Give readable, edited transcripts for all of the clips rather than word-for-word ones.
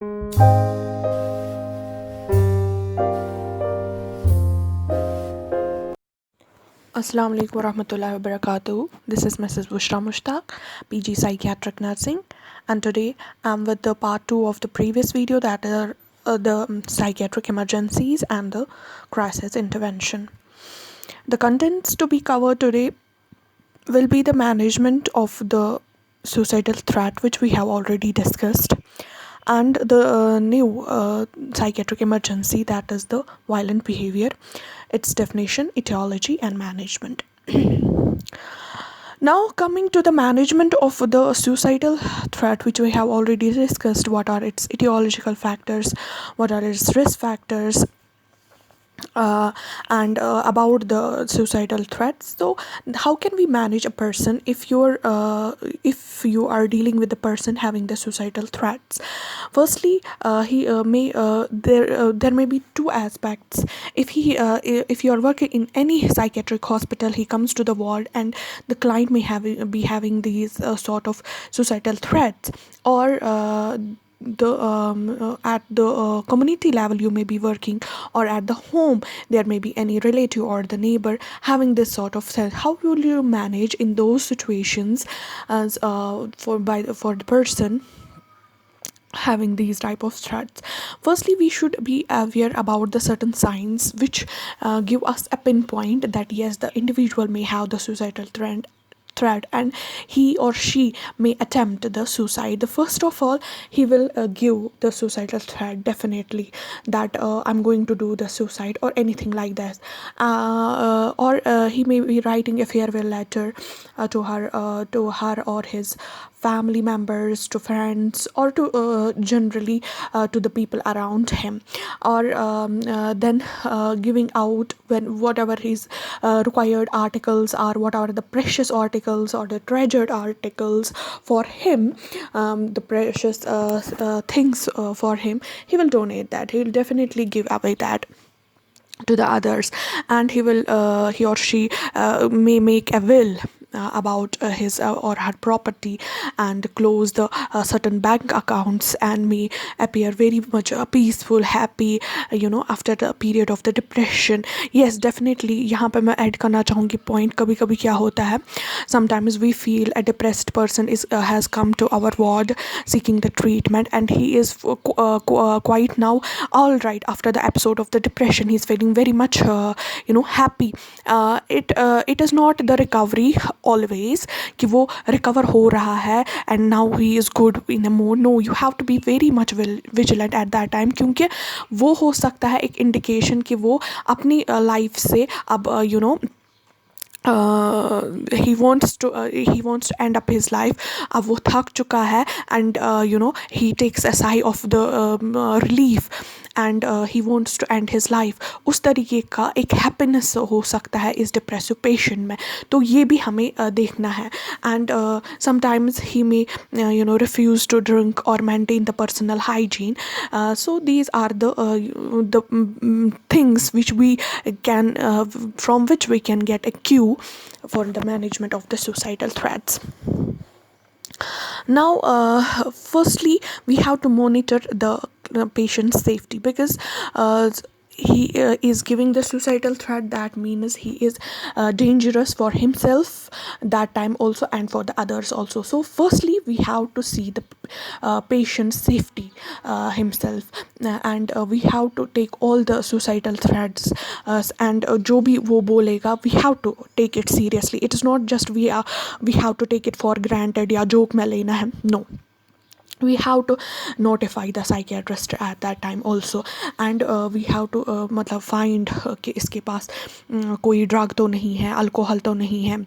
Assalamu alaikum warahmatullahi wabarakatuh. This is Mrs. Bushra Mushtaq, PG Psychiatric Nursing, and today I'm with the part 2 of the previous video, that are the psychiatric emergencies and the crisis intervention. The contents to be covered today will be the management of the suicidal threat, which we have already discussed, and the new psychiatric emergency, that is the violent behavior, its definition, etiology, and management. Now, coming to the management of the suicidal threat, which we have already discussed, what are its etiological factors, what are its risk factors, and about the suicidal threats. So how can we manage a person if you are dealing with the person having the suicidal threats? Firstly, there may be two aspects. If you are working in any psychiatric hospital, he comes to the ward and the client may be having these sort of suicidal threats, or at the community level you may be working, or at the home there may be any relative or the neighbor having this sort of sense. How will you manage in those situations as for the person having these type of threats? Firstly, we should be aware about the certain signs which give us a pinpoint that yes, the individual may have the suicidal threat and he or she may attempt the suicide. The first of all, he will give the suicidal threat definitely that I'm going to do the suicide or anything like that, or he may be writing a farewell letter to her or his family members, to friends, or to generally to the people around him, or then giving out when whatever his required articles are, whatever the precious articles or the treasured articles for him, the precious things for him, he will donate that. He will definitely give away that to the others, and he or she may make a will about his or her property, and close the certain bank accounts, and may appear very much peaceful, happy, after the period of the depression. Yes, definitely यहाँ पे मैं add करना चाहूँगी point. कभी कभी क्या होता है, sometimes we feel a depressed person has come to our ward seeking the treatment, and he is quite now all right after the episode of the depression. He's feeling very much happy. It is not the recovery always कि वो recover हो रहा है and now he is good in a mood. No, you have to be very much vigilant at that time, क्योंकि वो हो सकता है एक indication कि वो अपनी life से अब he wants to end up his life. अब वो थक चुका है, and he takes a sigh of the relief, and he wants to end his life. उस तरीके का एक happiness हो सकता है इस depressive patient में. तो ये भी हमें देखना है. And sometimes he may refuse to drink or maintain the personal hygiene. So these are the things which we can from which we can get a cue for the management of the suicidal threats. Now, firstly, we have to monitor the patient's safety, because he is giving the suicidal threat. That means he is dangerous for himself that time also, and for the others also. So firstly, we have to see the patient's safety himself, and we have to take all the suicidal threats, and जो भी वो बोलेगा, we have to take it seriously. It is not just we have to take it for granted या joke में लेना है. No, we have to notify the psychiatrist at that time also, and we have to मतलब find कि इसके पास कोई drug तो नहीं है, अल्कोहल तो नहीं है,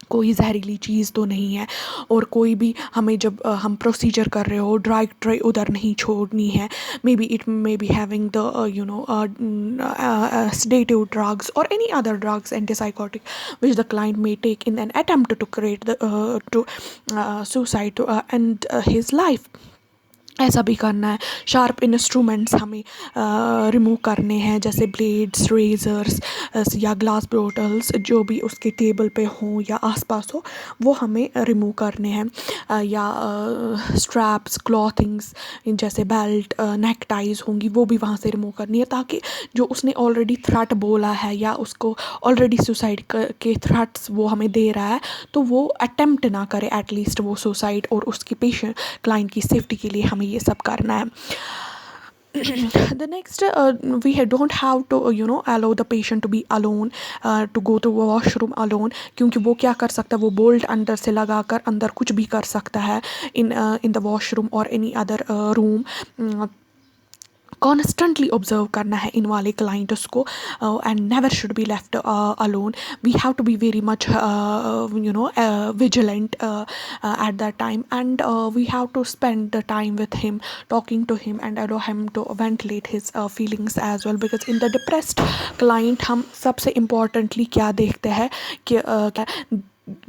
कोई जहरीली चीज़ तो नहीं है, और कोई भी हमें जब हम प्रोसीजर कर रहे हो ड्राई उधर नहीं छोड़नी है. May be it may be having the sedative drugs or any other drugs, antipsychotic, which the client may take in an attempt to create the suicide to end his life. ऐसा भी करना है। Sharp instruments हमें remove करने हैं, जैसे blades, razor's या glass bottles जो भी उसके टेबल पे हों या आसपास हो, वो हमें रिमूव करने हैं। या स्ट्रैप्स, क्लॉथिंग्स जैसे बेल्ट, नेक टाइज होंगी, वो भी वहाँ से रिमूव करनी है, ताकि जो उसने ऑलरेडी थ्रेट बोला है या उसको ऑलरेडी सुसाइड के थ्रेट्स वो हमें दे रहा है, तो वो अटेम्प्ट ना करे एटलीस्ट वो सुसाइड, और उसकी पेशेंट क्लाइंट की सेफ्टी के लिए हमें ये सब करना है। The next, we don't have to allow the patient to be alone, to go to washroom alone, क्योंकि वो क्या कर सकता है, वो बोल्ट अंदर से लगा कर अंदर कुछ भी कर सकता है in the washroom or any other room। Constantly observe करना है इन वाले क्लाइंट्स को, and never should be left alone. We have to be very much vigilant at that time, and we have to spend the time with him, talking to him and allow him to ventilate his feelings as well, because in the depressed client हम सबसे importantly क्या देखते हैं कि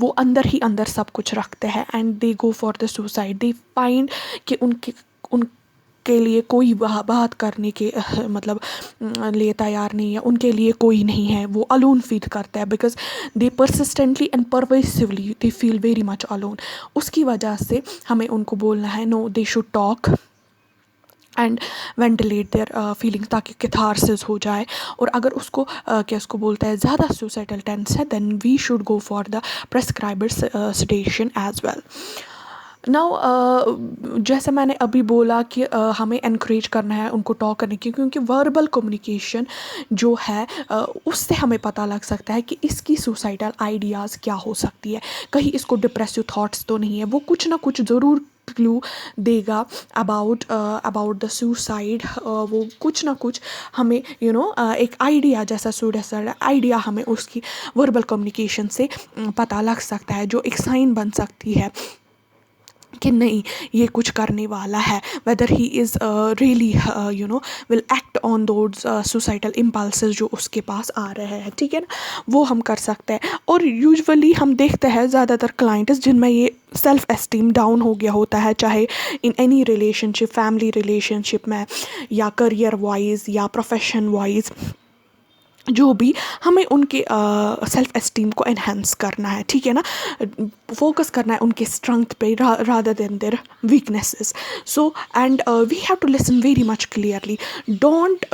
वो अंदर ही अंदर सब कुछ रखते हैं, and they go for the suicide. They find कि उनके लिए कोई बात करने के मतलब लिए तैयार नहीं है, उनके लिए कोई नहीं है, वो अलोन फील करता है, because they persistently and pervasively they feel very much alone. उसकी वजह से हमें उनको बोलना है no, they should talk and ventilate their feelings, ताकि कैथारसिस हो जाए। और अगर उसको क्या उसको बोलता है ज़्यादा सुसाइडल टेंस है, then we should go for the prescribed sedation as well. Now जैसे मैंने अभी बोला कि हमें इनक्रेज करना है उनको टॉक करने की, क्योंकि वर्बल कम्युनिकेशन जो है उससे हमें पता लग सकता है कि इसकी सुसाइडल आइडियाज़ क्या हो सकती है। कहीं इसको डिप्रेसिव थॉट्स तो नहीं है, वो कुछ ना कुछ ज़रूर क्लू देगा अबाउट द सुसाइड। वो कुछ ना कुछ हमें एक आइडिया जैसा सुसाइड आइडिया हमें उसकी वर्बल कम्युनिकेशन से पता लग सकता है, जो एक साइन बन सकती है कि नहीं ये कुछ करने वाला है, weather he is really will act on those suicidal impulses जो उसके पास आ रहे हैं, ठीक है ना, वो हम कर सकते हैं। और यूजुअली हम देखते हैं ज़्यादातर क्लाइंट्स जिनमें ये सेल्फ एस्टीम डाउन हो गया होता है, चाहे in any relationship, family relationship में या करियर वाइज या प्रोफेशन वाइज, जो भी हमें उनके सेल्फ एस्टीम को एनहेंस करना है, ठीक है ना, फोकस करना है उनके स्ट्रेंथ पे rather than their weaknesses. So and we have to listen very much clearly, don't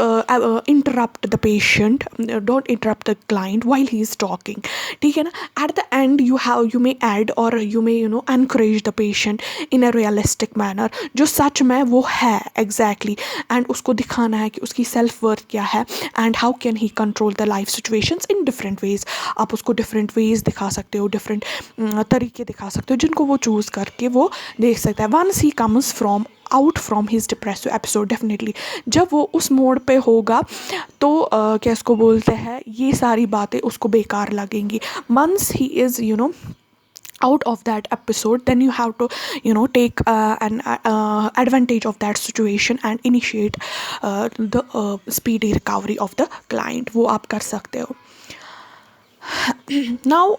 interrupt the patient, don't interrupt the client while he is talking, ठीक है ना। At the end you may add or you may encourage the patient in a realistic manner, जो सच में वो है exactly, and उसको दिखाना है कि उसकी सेल्फ वर्थ क्या है and how can he control the life situations in different ways. आप उसको डिफरेंट वेज दिखा सकते हो, डिफरेंट तरीके दिखा सकते हो, जिनको वो चूज़ करके वो देख सकता है। Once he comes from out from his depressive episode, definitely जब वो उस मोड पे होगा तो क्या इसको बोलते हैं, ये सारी बातें उसको बेकार लगेंगी। Once he is out of that episode, then you have to take an advantage of that situation and initiate the speedy recovery of the client, वो आप कर सकते हो। Now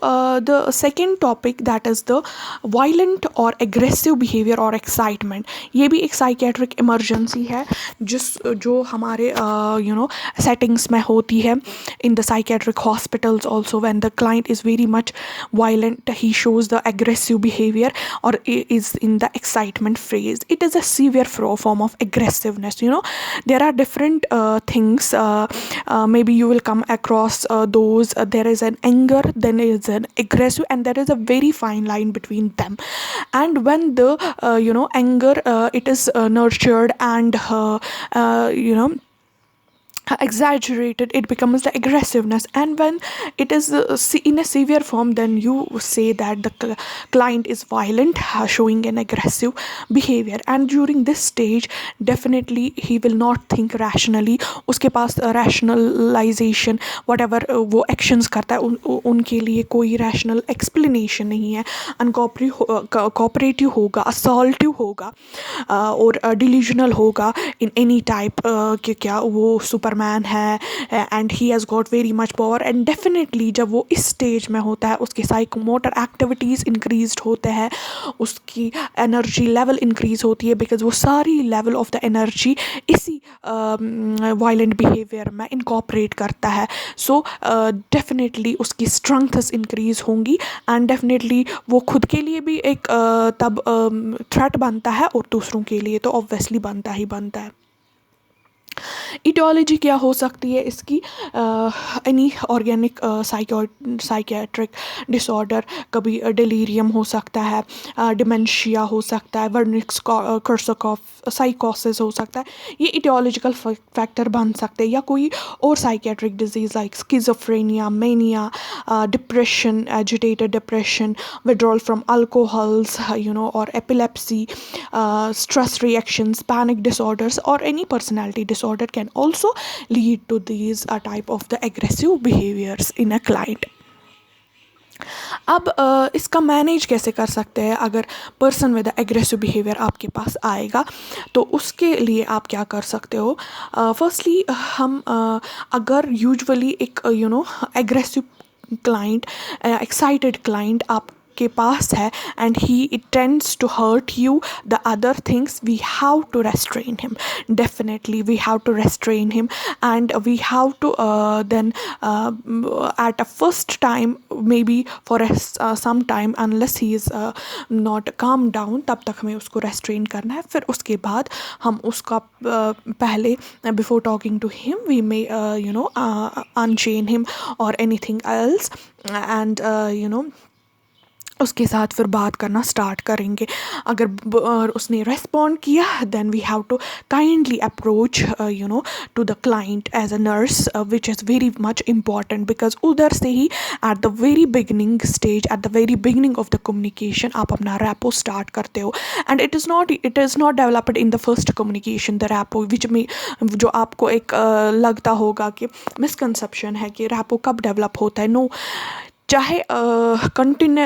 the second topic, that is the violent or aggressive behavior or excitement। ये भी एक psychiatric emergency है जो हमारे settings में होती है, in the psychiatric hospitals also, when the client is very much violent, he shows the aggressive behavior or is in the excitement phase. It is a severe form of aggressiveness. There are different things, maybe you will come across those. There is an anger, then is an aggressive, and there is a very fine line between them. And when the anger it is nurtured and exaggerated, it becomes the aggressiveness, and when it is in a severe form, then you say that the client is violent, showing an aggressive behavior। and during this stage definitely he will not think rationally, उसके पास rationalization whatever वो actions करता है उनके लिए कोई rational explanation नहीं है, uncooperative होगा, assaultive होगा और delusional होगा in any type कि क्या वो सुपरमैन मैन है and he has got very much power, and definitely जब वो इस स्टेज में होता है उसके साइकोमोटर एक्टिविटीज़ इंक्रीज होते हैं, उसकी एनर्जी लेवल इंक्रीज होती है, बिकॉज वो सारी लेवल ऑफ द एनर्जी इसी वायलेंट बिहेवियर में इनकॉपरेट करता है. सो डेफिनेटली उसकी स्ट्रेंथ्स इंक्रीज होंगी एंड डेफिनेटली वो खुद के लिए भी एक तब थ्रेट बनता है और दूसरों के लिए तो ऑब्वियसली बनता ही बनता है. इटियोलॉजी क्या हो सकती है इसकी? एनी ऑर्गेनिक साइकियाट्रिक डिसऑर्डर, कभी डिलीरियम हो सकता है, डिमेंशिया हो सकता है, वर्निक्स कर्सकॉफ साइकोसिस हो सकता है. ये इटियोलॉजिकल फैक्टर बन सकते हैं, या कोई और psychiatric disease like schizophrenia, mania, depression, agitated depression, withdrawal from alcohols, or epilepsy, stress reactions, panic disorders, or any personality disorder can also lead to these type of the aggressive behaviors in a client. अब इसका manage कैसे कर सकते हैं? अगर person with aggressive behaviour आपके पास आएगा तो उसके लिए आप क्या कर सकते हो? फर्स्टली हम अगर यूजुअली एक एग्रेसिव क्लाइंट, एक्साइटेड क्लाइंट आपके पास है and he it tends to hurt you the other things, we have to restrain him. Definitely we have to restrain him and we have to then at a first time, maybe for some time, unless he is not calm down, तब तक हमें उसको restrain करना है. फिर उसके बाद हम उसका पहले before talking to him we may unchain him or anything else, and उसके साथ फिर बात करना स्टार्ट करेंगे. अगर उसने रेस्पॉन्ड किया then we have to kindly approach to the client as a nurse, which is very much important, because उधर से ही at the very beginning stage, at the very beginning of the communication आप अपना rapport start करते हो. And it is not developed in the first communication. The rapport which में जो आपको एक लगता होगा कि मिसकंसेप्शन है कि रैपो कब डेवलप होता है. नो, चाहे कंटिन्यू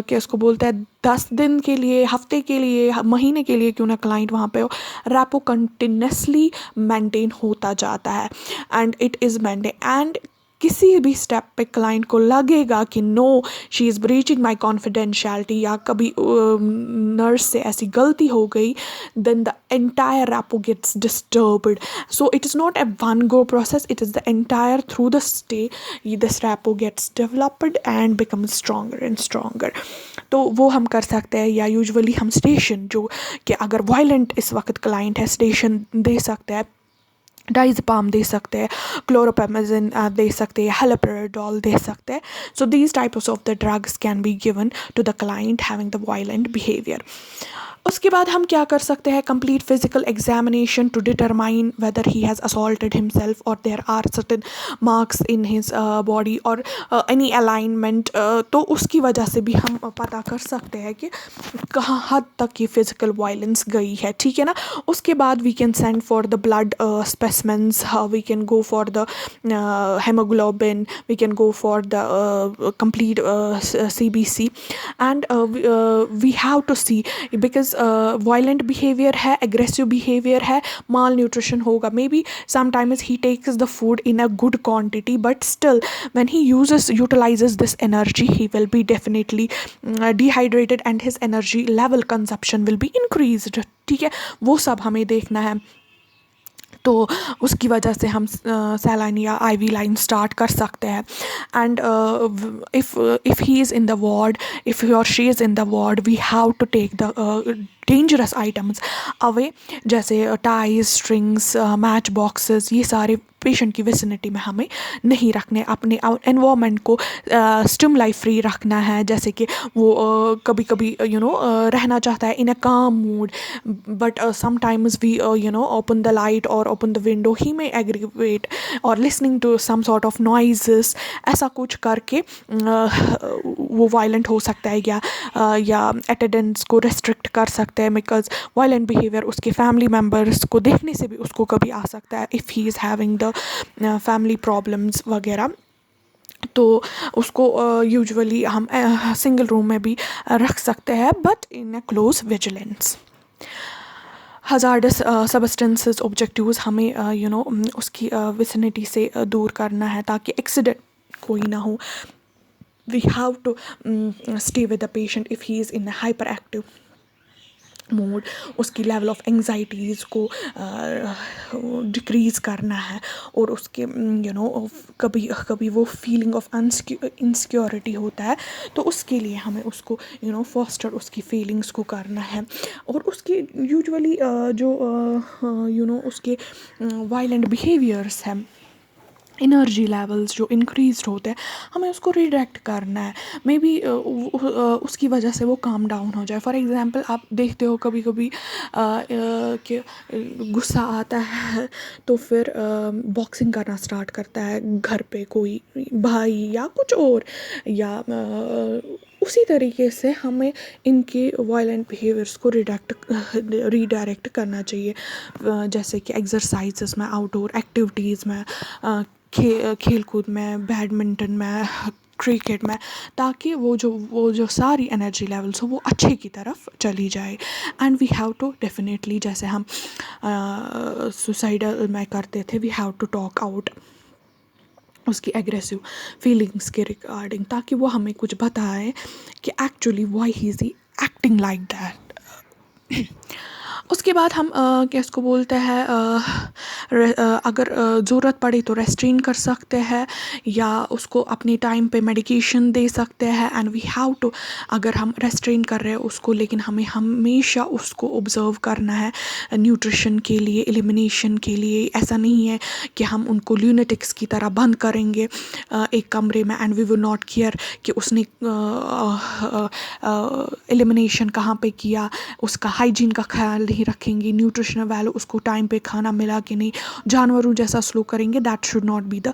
क्या उसको बोलते हैं 10 दिन के लिए, हफ्ते के लिए, महीने के लिए क्यों ना क्लाइंट वहाँ पे हो, रैपो कंटिन्यूसली मेंटेन होता जाता है and it is maintain. And किसी भी स्टेप पे क्लाइंट को लगेगा कि no she is breaching my confidentiality, या कभी नर्स से ऐसी गलती हो गई, then the entire rapport gets disturbed. So it is not a one go process, it is the entire through the stay this rapport gets developed and become stronger and stronger. तो वो हम कर सकते हैं. या यूजुअली हम station, जो कि अगर वायलेंट इस वक्त क्लाइंट है, स्टेशन दे सकते हैं, डाइज़पाम दे सकते हैं, क्लोरोपेमाजिन दे सकते हैं, हेलोपेराडोल दे सकते हैं. So these types of the drugs can be given to the client having the violent behaviour. उसके बाद हम क्या कर सकते हैं? Complete physical examination to determine whether he has assaulted himself और there are certain marks in his body और any alignment. तो उसकी वजह से भी हम पता कर सकते हैं कि कहाँ हद तक ये फिजिकल वायलेंस गई है. ठीक है ना? उसके बाद we can send for the blood specimens, we can go for the haemoglobin, we can go for the complete CBC, and we have to see, because violent behaviour है, एग्रेसिव बिहेवियर है, malnutrition होगा. May be sometimes he takes the food in a good quantity, but still when he utilizes this energy, he will be definitely dehydrated and his energy level consumption will be increased. ठीक है, वो सब हमें देखना है. तो उसकी वजह से हम सैलाइन या IV लाइन स्टार्ट कर सकते हैं. And if he is in the ward, if और she is in the ward, we have to take the dangerous items away, जैसे टाइज, स्ट्रिंग्स, मैच बॉक्सेस, ये सारे पेशेंट की विसिनिटी में हमें नहीं रखने. अपने एनवायरनमेंट को स्टिमुलाई फ्री रखना है. जैसे कि वो कभी कभी रहना चाहता है in a calm mood, but sometimes we open the light और open the window, he may aggravate और listening to some sort of noises, ऐसा कुछ करके वो वायलेंट हो सकता है. या अटेंडेंस को रिस्ट्रिक्ट कर सकते हैं, बिकॉज वायलेंट बिहेवियर उसके फैमिली मेम्बर्स को देखने से भी उसको कभी आ सकता है, if he is having the family problems वगैरह. तो उसको यूजुअली हम सिंगल रूम में भी रख सकते हैं, but in a close vigilance. Hazardous substances objectives हमें उसकी विसिनिटी से दूर करना है ताकि एक्सीडेंट कोई ना हो. We have to stay with the patient if he is in a hyperactive mode. उसकी लेवल ऑफ एंग्जाइटीज़ को डिक्रीज़ करना है और उसके कभी कभी वो फीलिंग ऑफ इनसिक्योरिटी होता है तो उसके लिए हमें उसको फॉस्टर उसकी फीलिंग्स को करना है. और उसके यूजुअली जो उसके वायलेंट बिहेवियर्स हैं, एनर्जी लेवल्स जो इंक्रीज होते हैं, हमें उसको रिडायरेक्ट करना है. मे बी उसकी वजह से वो काम डाउन हो जाए. फॉर एग्ज़ाम्पल आप देखते हो कभी कभी कि गुस्सा आता है तो फिर बॉक्सिंग करना स्टार्ट करता है घर पे कोई भाई या कुछ और, या उसी तरीके से हमें इनके वायलेंट बिहेवियर्स को रिडायरेक्ट करना चाहिए. जैसे कि एक्सरसाइजेस में, आउटडोर एक्टिविटीज़ में, खेल कूद में, बैडमिंटन में, क्रिकेट में, ताकि वो जो सारी एनर्जी लेवल्स हो वो अच्छे की तरफ चली जाए. And we have to definitely, जैसे हम सुसाइडल में करते थे, we have to talk out उसकी एग्रेसिव फीलिंग्स के रिगार्डिंग, ताकि वो हमें कुछ बताए कि actually why he is acting like that. उसके बाद हम क्या इसको बोलते हैं, अगर ज़रूरत पड़े तो रेस्ट्रेन कर सकते हैं या उसको अपने टाइम पे मेडिकेशन दे सकते हैं. एंड वी हैव टू, अगर हम रेस्ट्रेन कर रहे हैं उसको, लेकिन हमें हमेशा उसको ऑब्ज़र्व करना है न्यूट्रिशन के लिए, एलिमिनेशन के लिए. ऐसा नहीं है कि हम उनको ल्यूनेटिक्स की तरह बंद करेंगे एक कमरे में and we will not care कि उसने एलिमिनेशन कहाँ पे किया, उसका हाइजीन का ख्याल नहीं रखेंगे, न्यूट्रिशनल वैल्यू उसको टाइम पे खाना मिला कि नहीं, जानवरों जैसा स्लो करेंगे. That should not be the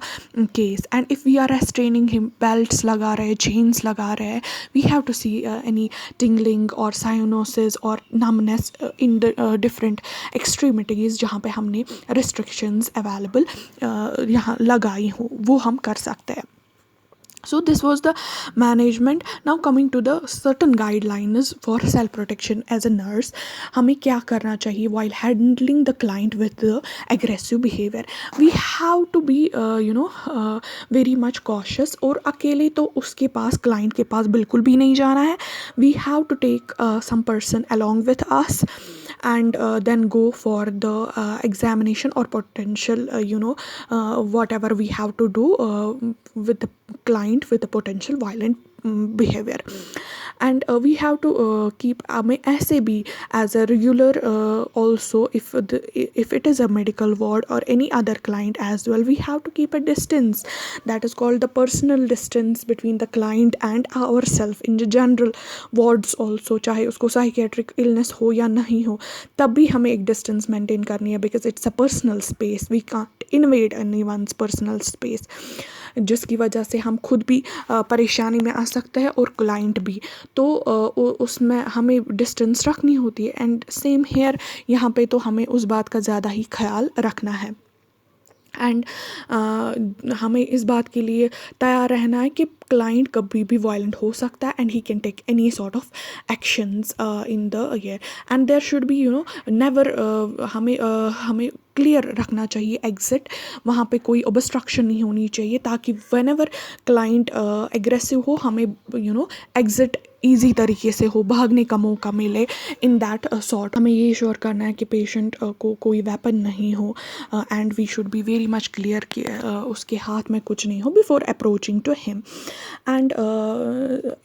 case. And if we are restraining him, belts लगा रहे हैं, चेन्स लगा रहे हैं, we have to see any tingling और साइनोसिस और numbness in the different extremities जहाँ पे हमने रिस्ट्रिक्शंस अवेलेबल यहाँ लगाई हो, वो हम कर सकते हैं. So this was the management. Now coming to the certain guidelines for self protection as a nurse, हमें क्या करना चाहिए while handling the client with the aggressive behavior. We have to be very much cautious. और अकेले तो उसके पास, client के पास बिल्कुल भी नहीं जाना है. We have to take some person along with us and then go for the examination or potential whatever we have to do with the client with a potential violent behavior. And we have to keep ऐसे भी as a regular also, if it is a medical ward or any other client as well, we have to keep a distance. That is called the personal distance between the client and ourselves. In general wards also, चाहे उसको psychiatric illness हो या नहीं हो, तब भी हमें एक distance maintain करनी है, because it's a personal space. We can't invade anyone's personal space, जिसकी वजह से हम खुद भी परेशानी में आ सकते हैं और क्लाइंट भी. तो उसमें हमें डिस्टेंस रखनी होती है. एंड सेम हेयर, यहाँ पे तो हमें उस बात का ज़्यादा ही ख्याल रखना है. एंड हमें इस बात के लिए तैयार रहना है कि क्लाइंट कभी भी वायलेंट हो सकता है and he can take any sort of actions in the year. And there should be never, हमें क्लियर रखना चाहिए एग्जिट. वहाँ पे कोई ऑब्स्ट्रक्शन नहीं होनी चाहिए, ताकि व्हेन एवर क्लाइंट एग्रेसिव हो, हमें एग्जिट ईजी तरीके से हो, भागने का मौका मिले. इन दैट सॉर्ट हमें ये श्योर करना है कि पेशेंट को कोई वेपन नहीं हो. And we should be very much clear कि उसके हाथ में कुछ नहीं हो before approaching to him. And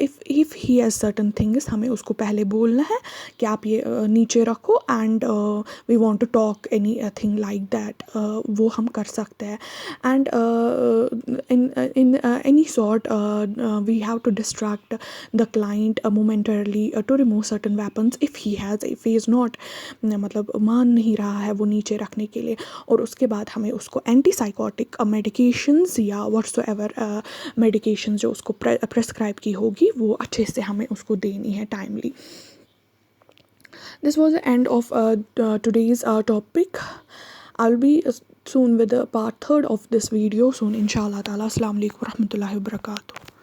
if he has certain things, हमें उसको पहले बोलना है कि आप ये नीचे रखो and we want to talk anything like that. वो हम कर सकते हैं. And in any sort we have to distract the client momentarily to remove certain weapons if he is not, मतलब मान नहीं रहा है वो नीचे रखने के लिए. और उसके बाद हमें उसको एंटीसाइकोटिक मेडिकेशंस या व्हाट्सएवर मेडिकेशंस जो उसको प्रेस्क्राइब की होगी, वो अच्छे से हमें उसको देनी है timely. This was the end of today's topic. I'll be soon with the part 3 of this video soon, inshallah ta'ala. Assalamu alaikum warahmatullahi wabarakatuh.